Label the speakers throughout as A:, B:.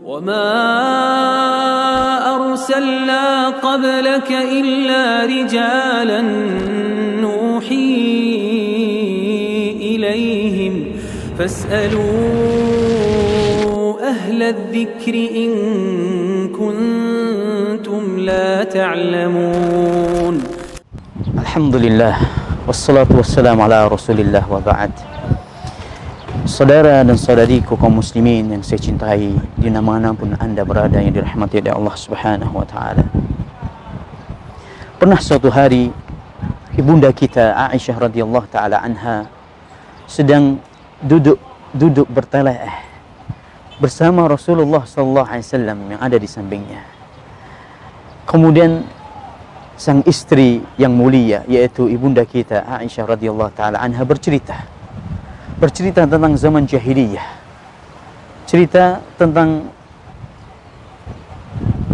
A: وما أرسلنا قبلك إلا رجالا نوحي إليهم فاسألوا أهل الذكر إن كنتم لا تعلمون.
B: الحمد لله والصلاة والسلام على رسول الله وبعد. Saudara dan saudariku kaum muslimin yang saya cintai, di mana pun anda berada yang dirahmati oleh Allah Subhanahu wa taala. Pernah suatu hari ibunda kita Aisyah radhiyallahu taala anha sedang duduk bertelaah bersama Rasulullah sallallahu alaihi wasallam yang ada di sampingnya. Kemudian sang istri yang mulia, yaitu ibunda kita Aisyah radhiyallahu taala anha bercerita tentang zaman jahiliyah, cerita tentang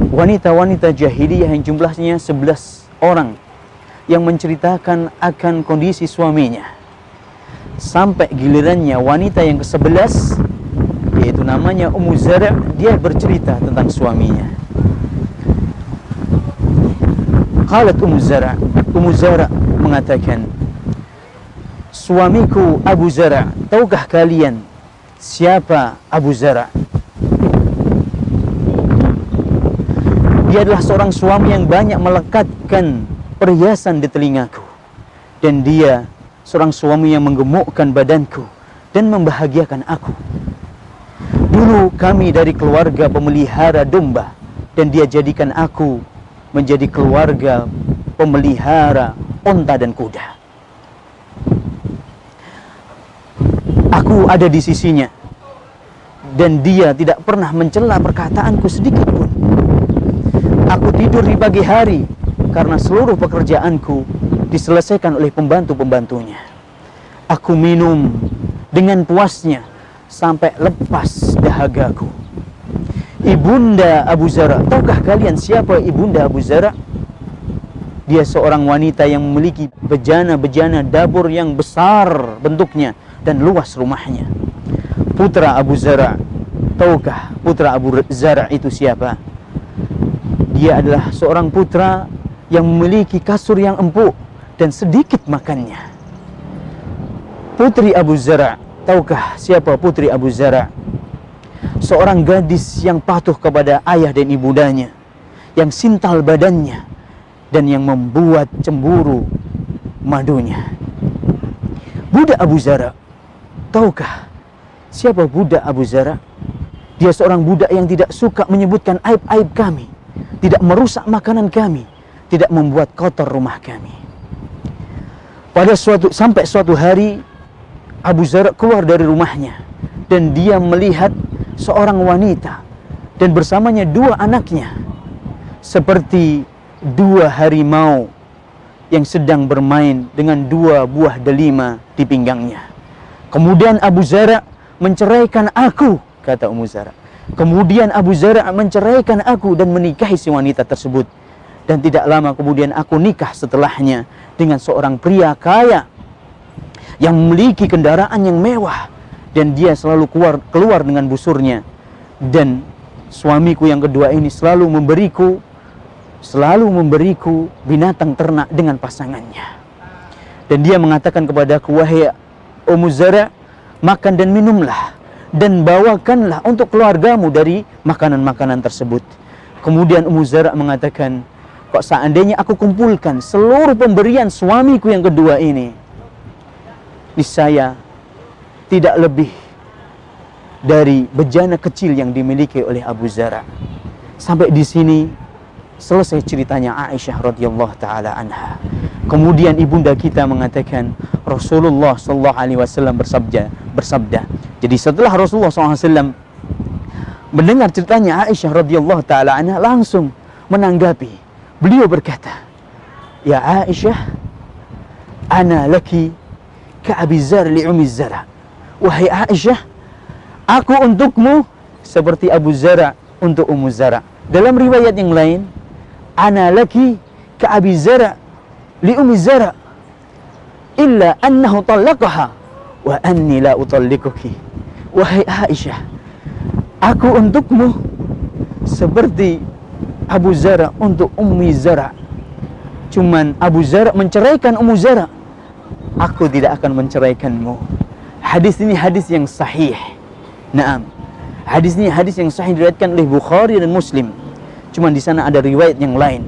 B: wanita-wanita jahiliyah yang jumlahnya 11 orang yang menceritakan akan kondisi suaminya, sampai gilirannya wanita yang ke-11, yaitu namanya Ummu Zara', dia bercerita tentang suaminya. Qalat Ummu Zara' mengatakan, suamiku Abu Zara', tahukah kalian siapa Abu Zara'? Dia adalah seorang suami yang banyak melekatkan perhiasan di telingaku, dan dia seorang suami yang menggemukkan badanku dan membahagiakan aku. Dulu kami dari keluarga pemelihara domba, dan dia jadikan aku menjadi keluarga pemelihara onta dan kuda. Aku ada di sisinya, dan dia tidak pernah mencela perkataanku sedikit pun. Aku tidur di pagi hari karena seluruh pekerjaanku diselesaikan oleh pembantu-pembantunya. Aku minum dengan puasnya sampai lepas dahagaku. Ibunda Abu Zara', tahukah kalian siapa ibunda Abu Zara'? Dia seorang wanita yang memiliki bejana-bejana dapur yang besar bentuknya dan luas rumahnya. Putra Abu Zara', tahukah putra Abu Zara' itu siapa? Dia adalah seorang putra yang memiliki kasur yang empuk dan sedikit makannya. Putri Abu Zara', tahukah siapa putri Abu Zara'? Seorang gadis yang patuh kepada ayah dan ibundanya, yang sintal badannya, dan yang membuat cemburu madunya. Budak Abu Zara', tahukah siapa budak Abu Zara'? Dia seorang budak yang tidak suka menyebutkan aib-aib kami, tidak merusak makanan kami, tidak membuat kotor rumah kami. Sampai suatu hari Abu Zara' keluar dari rumahnya, dan dia melihat seorang wanita dan bersamanya 2 anaknya, seperti 2 harimau yang sedang bermain dengan 2 buah delima di pinggangnya. Kemudian Abu Zara' menceraikan aku, kata Ummu Zara'. Kemudian Abu Zara' menceraikan aku dan menikahi si wanita tersebut. Dan tidak lama kemudian aku nikah setelahnya dengan seorang pria kaya yang memiliki kendaraan yang mewah, dan dia selalu keluar dengan busurnya. Dan suamiku yang kedua ini selalu memberiku binatang ternak dengan pasangannya. Dan dia mengatakan kepadaku, wahai Ummu Zara', makan dan minumlah, dan bawakanlah untuk keluargamu dari makanan-makanan tersebut. Kemudian Ummu Zara' mengatakan, kok seandainya aku kumpulkan seluruh pemberian suamiku yang kedua ini, niscaya tidak lebih dari bejana kecil yang dimiliki oleh Abu Zara'. Sampai di sini selesai ceritanya Aisyah radhiyallahu taala anha. Kemudian ibunda kita mengatakan, Rasulullah sallallahu alaihi wasallam bersabda. Jadi setelah Rasulullah sallallahu alaihi wasallam mendengar ceritanya Aisyah radhiyallahu taala anha, langsung menanggapi. Beliau berkata, ya Aisyah, ana laki ka Abi Zar li Ummi Zara'. Wahai Aisyah, aku untukmu seperti Abu Zara' untuk Ummu Zara'. Dalam riwayat yang lain, ana laki ka Abi Zara' li Ummi Zara' illa annahu talaqaha wa anni la utallikuki. Wahai Aisyah, aku untukmu seperti Abu Zara untuk Ummi Zara. Cuman Abu Zara menceraikan Ummu Zara. Aku tidak akan menceraikanmu. Hadis ini hadis yang sahih. Naam. Hadis ini hadis yang sahih diriwayatkan oleh Bukhari dan Muslim. Cuman di sana ada riwayat yang lain.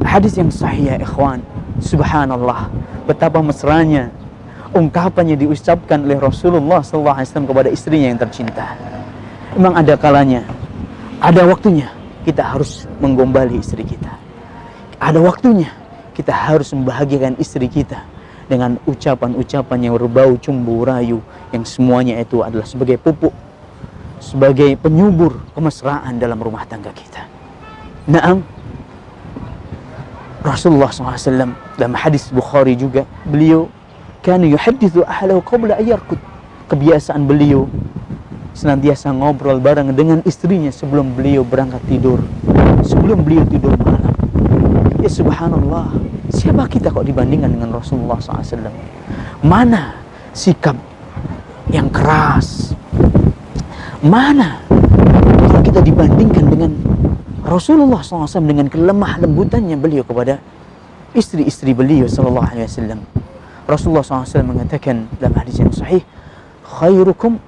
B: Hadis yang sahih ya ikhwan. Subhanallah, betapa mesranya ungkapannya diucapkan oleh Rasulullah SAW kepada istrinya yang tercinta. Memang ada kalanya, ada waktunya kita harus menggombali istri kita. Ada waktunya kita harus membahagiakan istri kita dengan ucapan-ucapan yang berbau cumbu rayu, yang semuanya itu adalah sebagai pupuk, sebagai penyubur kemesraan dalam rumah tangga kita. Naam, Rasulullah SAW dalam hadis Bukhari juga, beliau kana yuhaddithu ahlahu qabla ayyarqud. Kebiasaan beliau senantiasa ngobrol bareng dengan istrinya sebelum beliau berangkat tidur, sebelum beliau tidur malam. Ya subhanallah, siapa kita kok dibandingkan dengan Rasulullah SAW? Mana sikap yang keras? Mana kalau kita dibandingkan dengan Rasulullah SAW dengan kelemah lembutannya beliau kepada istri-istri beliau sallallahu alaihi wasallam. Rasulullah SAW mengatakan dalam hadis yang sahih, khairukum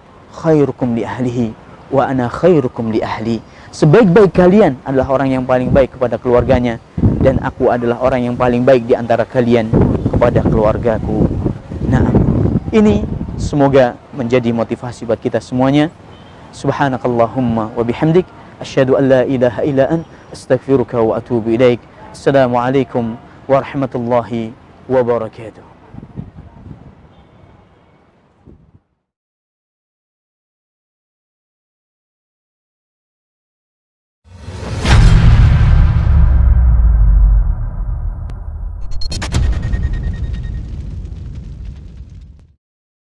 B: li ahlihi wa ana khairukum li ahli. Sebaik-baik kalian adalah orang yang paling baik kepada keluarganya, dan aku adalah orang yang paling baik di antara kalian kepada keluargaku. Nah, ini semoga menjadi motivasi buat kita semuanya. Subhanakallahumma wa bihamdik, asyhadu an la ilaha illa ant, astaghfiruka wa atubu ilaik. Assalamualaikum warahmatullahi wabarakatuh.